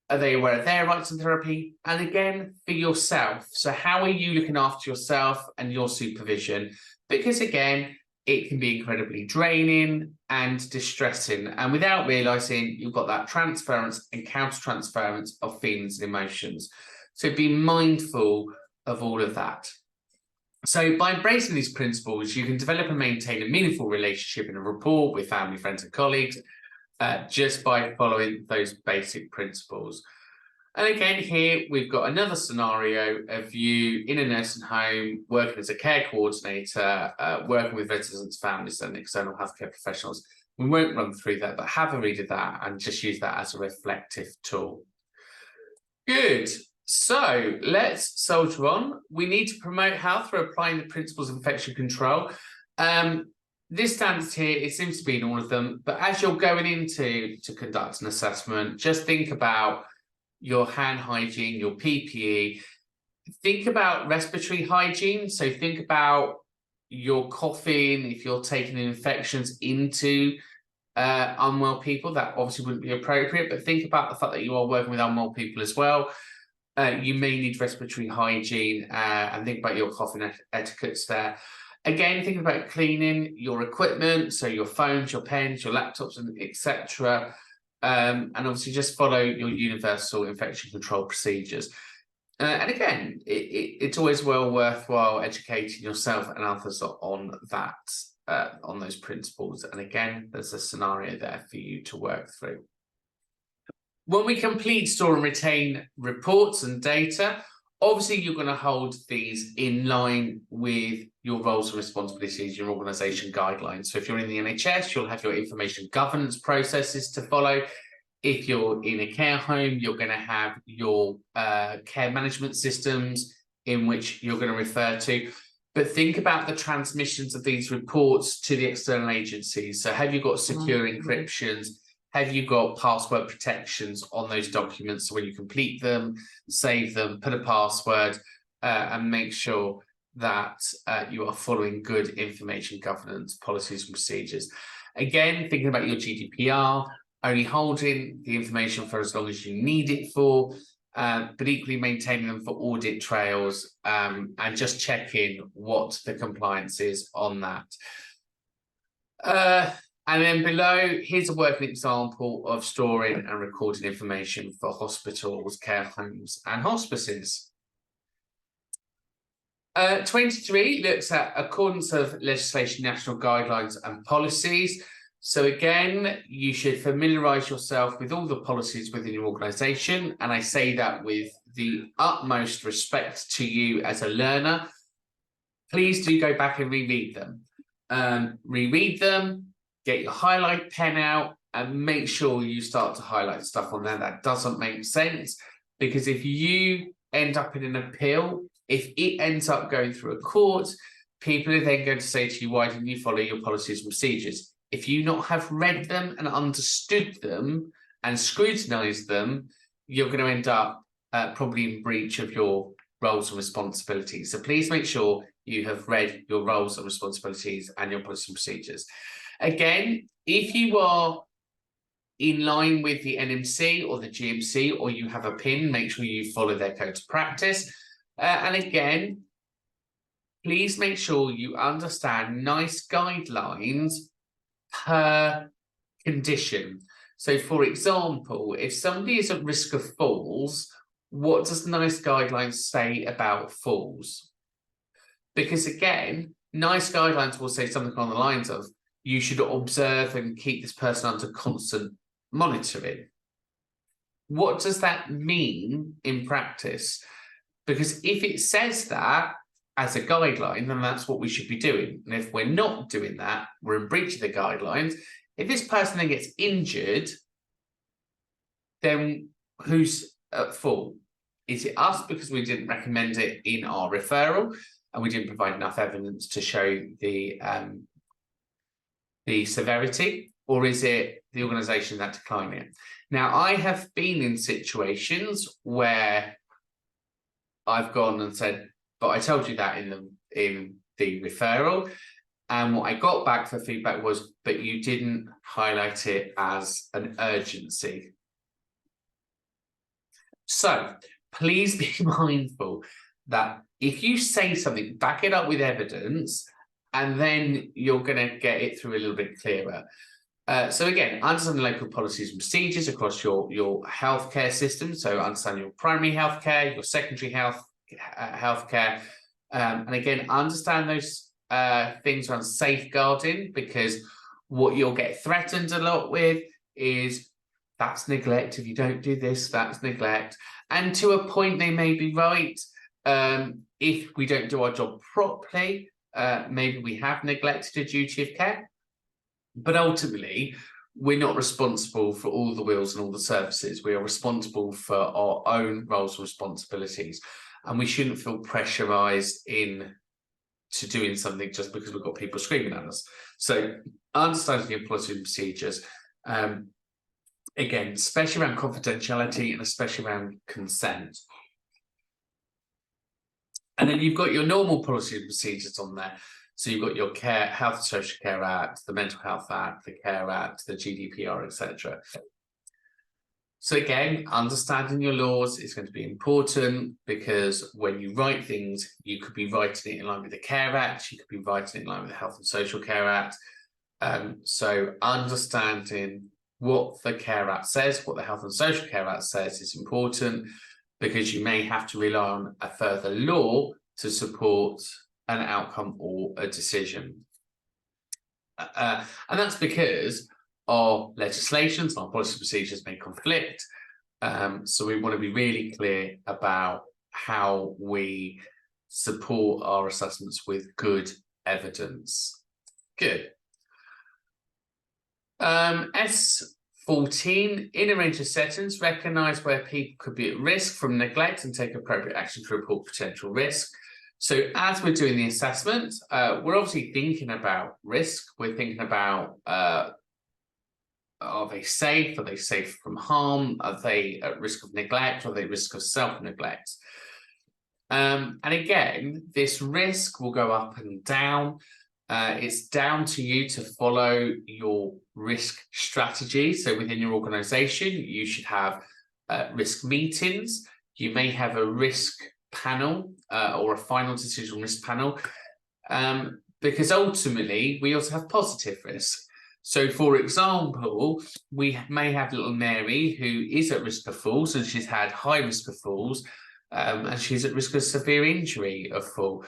Are they aware of their rights in therapy? And again, for yourself, so how are you looking after yourself and your supervision? Because again, it can be incredibly draining and distressing, and without realizing, you've got that transference and counter-transference of feelings and emotions. So be mindful of all of that. So by embracing these principles, you can develop and maintain a meaningful relationship and a rapport with family, friends, and colleagues just by following those basic principles. And again, here we've got another scenario of you in a nursing home, working as a care coordinator, working with residents, families, and external healthcare professionals. We won't run through that, but have a read of that and just use that as a reflective tool. Good. So let's soldier on. We need to promote health through applying the principles of infection control. This stands here, it seems to be in all of them, but as you're going into to conduct an assessment, just think about your hand hygiene, your PPE. Think about respiratory hygiene. So think about your coughing, if you're taking infections into unwell people, that obviously wouldn't be appropriate, but think about the fact that you are working with unwell people as well. You may need respiratory hygiene, and think about your coughing etiquettes there. Again, think about cleaning your equipment, so your phones, your pens, your laptops, and etc. And obviously just follow your universal infection control procedures. And again, it's always worthwhile educating yourself and others on that principles. And again, there's a scenario there for you to work through. When we complete, store and retain reports and data, obviously you're going to hold these in line with your roles and responsibilities, your organisation guidelines. So if you're in the NHS, you'll have your information governance processes to follow. If you're in a care home, you're going to have your care management systems in which you're going to refer to. But think about the transmissions of these reports to the external agencies. So have you got secure encryptions? Have you got password protections on those documents? So when you complete them, save them, put a password, and make sure that you are following good information governance policies and procedures. Again, thinking about your GDPR, only holding the information for as long as you need it for, but equally maintaining them for audit trails, and just checking what the compliance is on that. And then below, here's a working example of storing and recording information for hospitals, care homes, and hospices. 23 looks at accordance of legislation, national guidelines, and policies. So again, you should familiarise yourself with all the policies within your organisation. And I say that with the utmost respect to you as a learner. Please do go back and reread them. Get your highlight pen out and make sure you start to highlight stuff on there that doesn't make sense. Because if you end up in an appeal, if it ends up going through a court, people are then going to say to you, why didn't you follow your policies and procedures? If you not have read them and understood them and scrutinised them, you're going to end up probably in breach of your roles and responsibilities. So please make sure you have read your roles and responsibilities and your policies and procedures. Again, if you are in line with the NMC or the GMC, or you have a PIN, make sure you follow their code of practice. And again, please make sure you understand NICE guidelines per condition. So, for example, if somebody is at risk of falls, what does NICE guidelines say about falls? Because again, NICE guidelines will say something along the lines of, you should observe and keep this person under constant monitoring. What does that mean in practice? Because if it says that as a guideline, then that's what we should be doing. And if we're not doing that, we're in breach of the guidelines. If this person then gets injured, then who's at fault? Is it us because we didn't recommend it in our referral and we didn't provide enough evidence to show the severity, or is it the organisation that declined it? Now, I have been in situations where I've gone and said, but I told you that in the referral, and what I got back for feedback was, but you didn't highlight it as an urgency. So please be mindful that if you say something, back it up with evidence, and then you're going to get it through a little bit clearer. So again, understand the local policies and procedures across your healthcare system. So understand your primary healthcare, your secondary healthcare, and again, understand those things around safeguarding, because what you'll get threatened a lot with is that's neglect. If you don't do this, that's neglect. And to a point, they may be right. If we don't do our job properly, maybe we have neglected a duty of care. But ultimately, we're not responsible for all the wheels and all the services. We are responsible for our own roles and responsibilities. And we shouldn't feel pressurized into doing something just because we've got people screaming at us. So understanding your policy and procedures, again, especially around confidentiality and especially around consent. And then you've got your normal policy and procedures on there. So you've got your Health and Social Care Act, the Mental Health Act, the Care Act, the GDPR, etc. So again, understanding your laws is going to be important, because when you write things, you could be writing it in line with the Care Act, you could be writing it in line with the Health and Social Care Act. So understanding what the Care Act says, what the Health and Social Care Act says is important, because you may have to rely on a further law to support an outcome or a decision. And that's because our legislations, our policy procedures may conflict. So we want to be really clear about how we support our assessments with good evidence. Good. S14, in a range of settings, recognise where people could be at risk from neglect and take appropriate action to report potential risk. So as we're doing the assessment, we're obviously thinking about risk. We're thinking about, are they safe? Are they safe from harm? Are they at risk of neglect? Are they at risk of self-neglect? And again, this risk will go up and down. It's down to you to follow your risk strategy. So within your organization, you should have risk meetings. You may have a risk panel or a final decision risk panel, because ultimately we also have positive risk. So for example, we may have little Mary who is at risk of falls, and she's had high risk of falls, and she's at risk of severe injury of fall.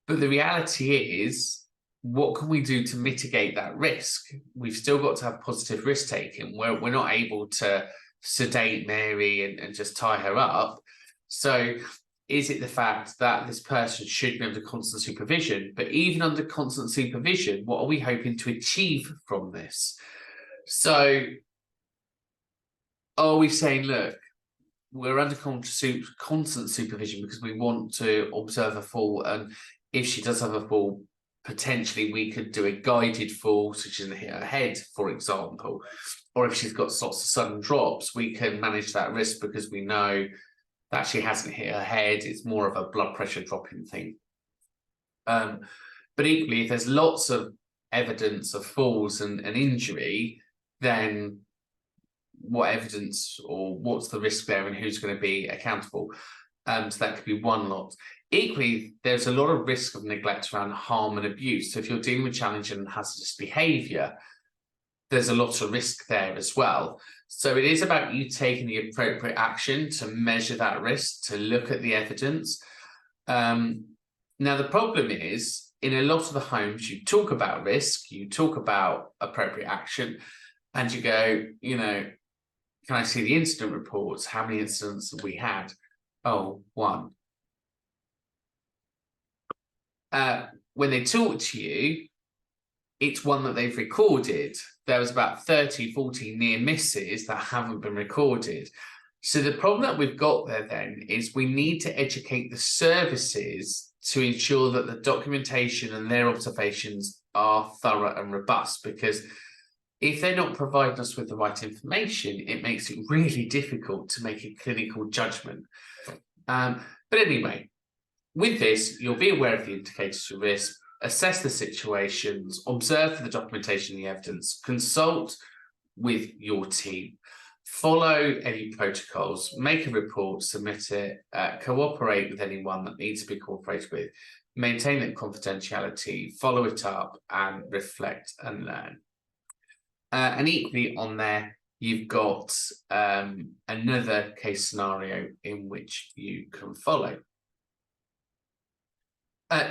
But the reality is, what can we do to mitigate that risk? We've still got to have positive risk taking. We're not able to sedate Mary and just tie her up. So is it the fact that this person should be under constant supervision? But even under constant supervision, what are we hoping to achieve from this? So are we saying, look, we're under constant supervision because we want to observe a fall, and if she does have a fall, potentially we could do a guided fall, so she doesn't hit her head, for example. Or if she's got lots of sudden drops, we can manage that risk because we know that she hasn't hit her head. It's more of a blood pressure dropping thing. But equally, if there's lots of evidence of falls and injury, then what evidence or what's the risk there and who's going to be accountable? So that could be one lot. Equally, there's a lot of risk of neglect around harm and abuse. So if you're dealing with challenging and hazardous behaviour, there's a lot of risk there as well. So it is about you taking the appropriate action to measure that risk, to look at the evidence. Now, the problem is, in a lot of the homes, you talk about risk, you talk about appropriate action, and you go, you know, can I see the incident reports? How many incidents have we had? Oh, one. When they talk to you, it's one that they've recorded. There was about 30, 40 near misses that haven't been recorded. So the problem that we've got there then is we need to educate the services to ensure that the documentation and their observations are thorough and robust, because if they're not providing us with the right information, it makes it really difficult to make a clinical judgment. But anyway, with this, you'll be aware of the indicators of risk, assess the situations, observe for the documentation and the evidence, consult with your team, follow any protocols, make a report, submit it, cooperate with anyone that needs to be cooperated with, maintain that confidentiality, follow it up, and reflect and learn. And equally on there, you've got another case scenario in which you can follow.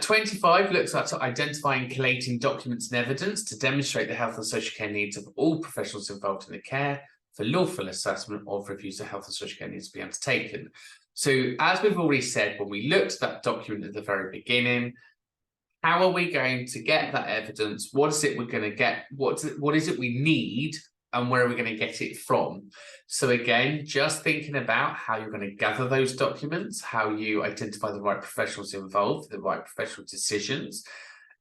25 looks at identifying and collating documents and evidence to demonstrate the health and social care needs of all professionals involved in the care for lawful assessment of reviews of health and social care needs to be undertaken. So as we've already said, when we looked at that document at the very beginning, how are we going to get that evidence? What is it we're going to get? What is it we need? And where are we going to get it from? So again, just thinking about how you're going to gather those documents, how you identify the right professionals involved, the right professional decisions.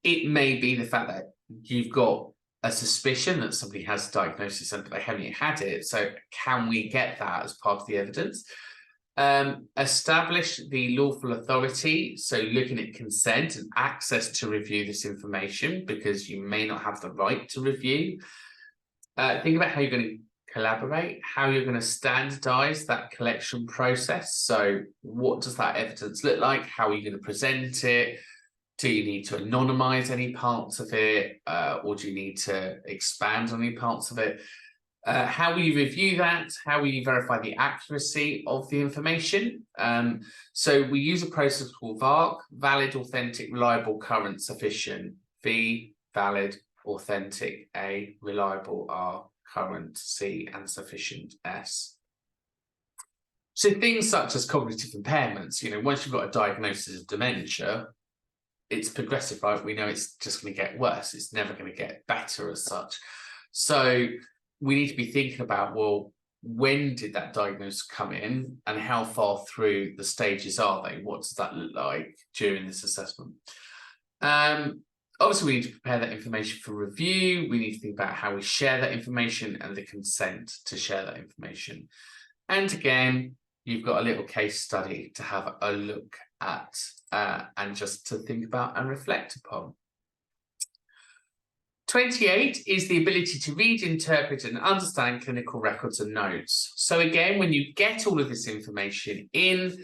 It may be the fact that you've got a suspicion that somebody has a diagnosis and they haven't yet had it. So can we get that as part of the evidence? Establish the lawful authority, so looking at consent and access to review this information, because you may not have the right to review. Think about how you're going to collaborate, how you're going to standardize that collection process. So what does that evidence look like? How are you going to present it? Do you need to anonymize any parts of it, or do you need to expand on any parts of it? How will you review that? How will you verify the accuracy of the information? So we use a process called VARC, valid, authentic, reliable, current, sufficient. V, valid, authentic A, reliable R, current C, and sufficient S. So things such as cognitive impairments, once you've got a diagnosis of dementia, it's progressive, right? We know it's just going to get worse. It's never going to get better as such. So we need to be thinking about, well, when did that diagnosis come in and how far through the stages are they? What does that look like during this assessment? Obviously, we need to prepare that information for review. We need to think about how we share that information and the consent to share that information. And again, you've got a little case study to have a look at and just to think about and reflect upon. 28 is the ability to read, interpret, and understand clinical records and notes. So again, when you get all of this information in,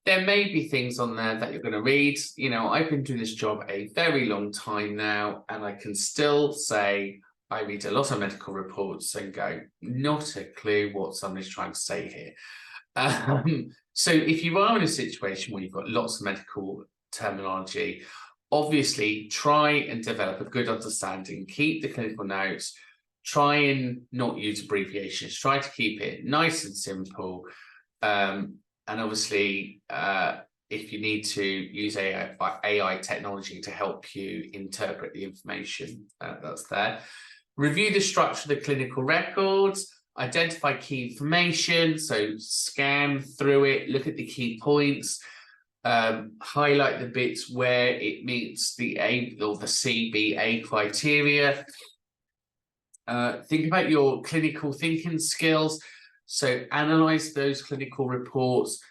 there may be things on there that you're going to read. I've been doing this job a very long time now, and I can still say I read a lot of medical reports and go, not a clue what somebody's trying to say here. So if you are in a situation where you've got lots of medical terminology, obviously try and develop a good understanding, keep the clinical notes, try and not use abbreviations, try to keep it nice and simple. And obviously, if you need to use AI technology to help you interpret the information, that's there. Review the structure of the clinical records, identify key information, so scan through it, look at the key points, highlight the bits where it meets the A or the CBA criteria. Think about your clinical thinking skills. So analyze those clinical reports.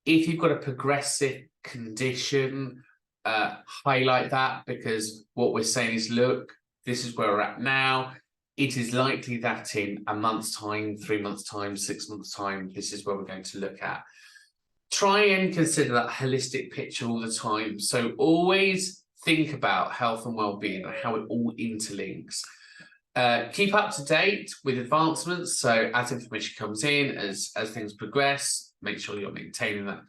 If you've got a progressive condition, highlight that, because what we're saying is, look, this is where we're at now. It is likely that in a month's time, 3 months' time, 6 months' time, this is where we're going to look at. Try and consider that holistic picture all the time. So always think about health and well-being and how it all interlinks. Keep up to date with advancements. So as information comes in, as things progress, make sure you're maintaining that,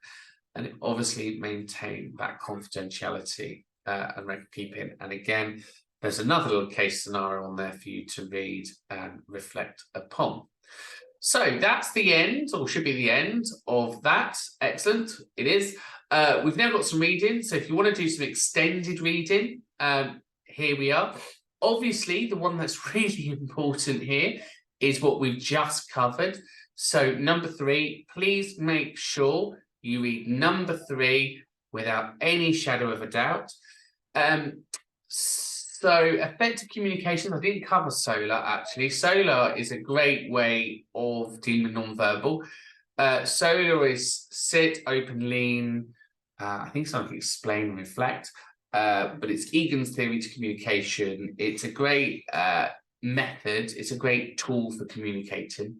and obviously maintain that confidentiality and record keeping. And again, there's another little case scenario on there for you to read and reflect upon. So that's the end, or should be the end of that. Excellent, it is. We've now got some reading. So if you want to do some extended reading, here we are. Obviously, the one that's really important here is what we've just covered. So number 3, please make sure you read number 3 without any shadow of a doubt. So effective communication, I didn't cover SOLAR actually. SOLAR is a great way of dealing with non-verbal. SOLAR is sit, open, lean. I think something like explain, reflect. But it's Egan's theory to communication. It's a great method. It's a great tool for communicating.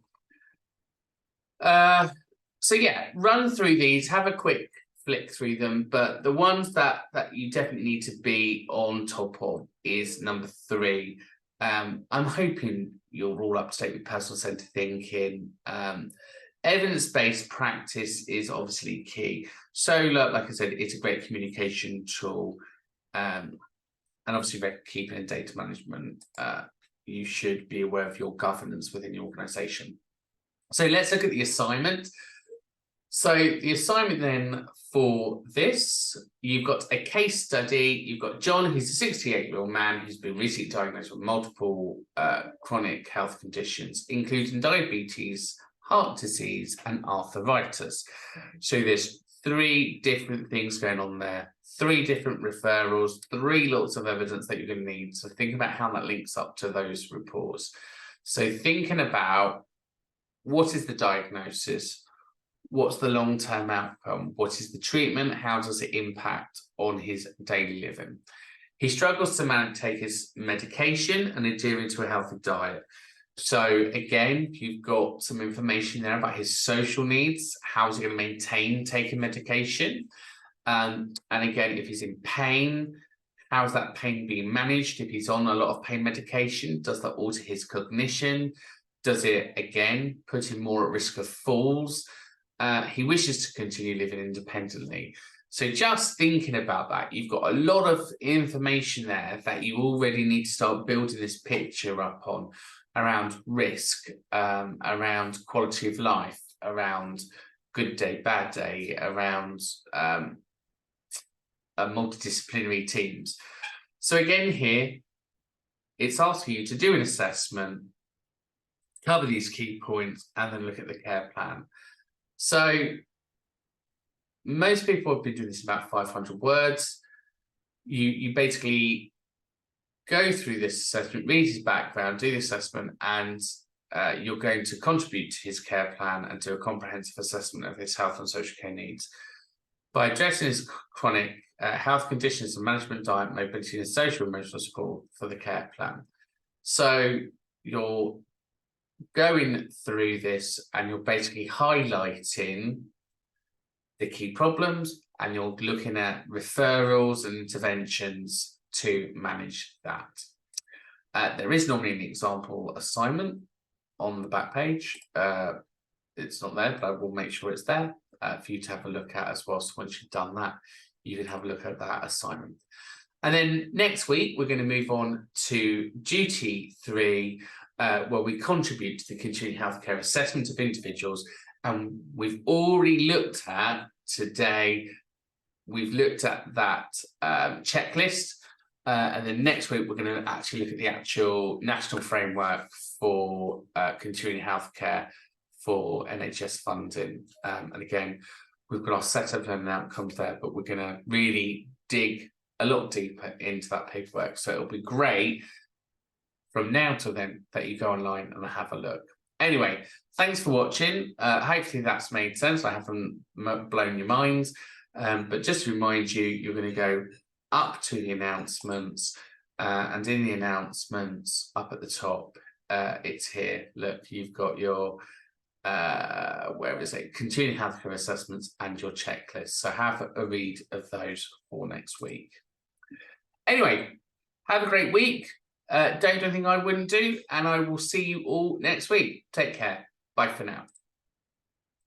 So yeah, run through these, have a quick flick through them, but the ones that you definitely need to be on top of is number 3. I'm hoping you're all up to date with personal-centered thinking. Evidence-based practice is obviously key. SOLAR, like I said, it's a great communication tool. And obviously record keeping and data management, you should be aware of your governance within your organization. So let's look at the assignment. So the assignment then for this, you've got a case study. You've got John, who's a 68-year-old man who's been recently diagnosed with multiple chronic health conditions, including diabetes, heart disease, and arthritis. So there's 3 different things going on there, 3 different referrals, 3 lots of evidence that you're going to need. So think about how that links up to those reports. So thinking about what is the diagnosis, what's the long-term outcome, what is the treatment, how does it impact on his daily living. He struggles to take his medication and adhering to a healthy diet. So again, you've got some information there about his social needs. How is he going to maintain taking medication? And again, if he's in pain, how's that pain being managed? If he's on a lot of pain medication, does that alter his cognition? Does it, again, put him more at risk of falls? He wishes to continue living independently. So just thinking about that, you've got a lot of information there that you already need to start building this picture up on around risk, around quality of life, around good day, bad day, around multidisciplinary teams. So again here, it's asking you to do an assessment, cover these key points, and then look at the care plan. So most people have been doing this about 500 words. You basically go through this assessment, read his background, do the assessment, and you're going to contribute to his care plan and do a comprehensive assessment of his health and social care needs. By addressing his chronic health conditions and management, diet, mobility, and social and emotional support for the care plan. So you're going through this and you're basically highlighting the key problems, and you're looking at referrals and interventions to manage that. There is normally an example assignment on the back page. It's not there, but I will make sure it's there for you to have a look at as well. So once you've done that, you can have a look at that assignment. And then next week, we're going to move on to duty 3, where we contribute to the continuing healthcare assessment of individuals. And we've already looked at today, we've looked at that checklist. And then next week, we're going to actually look at the actual national framework for continuing healthcare for NHS funding. And again, we've got our setup and outcomes there, but we're going to really dig a lot deeper into that paperwork. So it'll be great from now till then that you go online and have a look. Anyway, thanks for watching. Hopefully that's made sense. I haven't blown your minds. But just to remind you, you're going to go up to the announcements, and in the announcements up at the top, it's here. Look, you've got your where is it? Continuing healthcare assessments and your checklist. So have a read of those for next week. Anyway, have a great week. Don't do anything I wouldn't do, and I will see you all next week. Take care. Bye for now.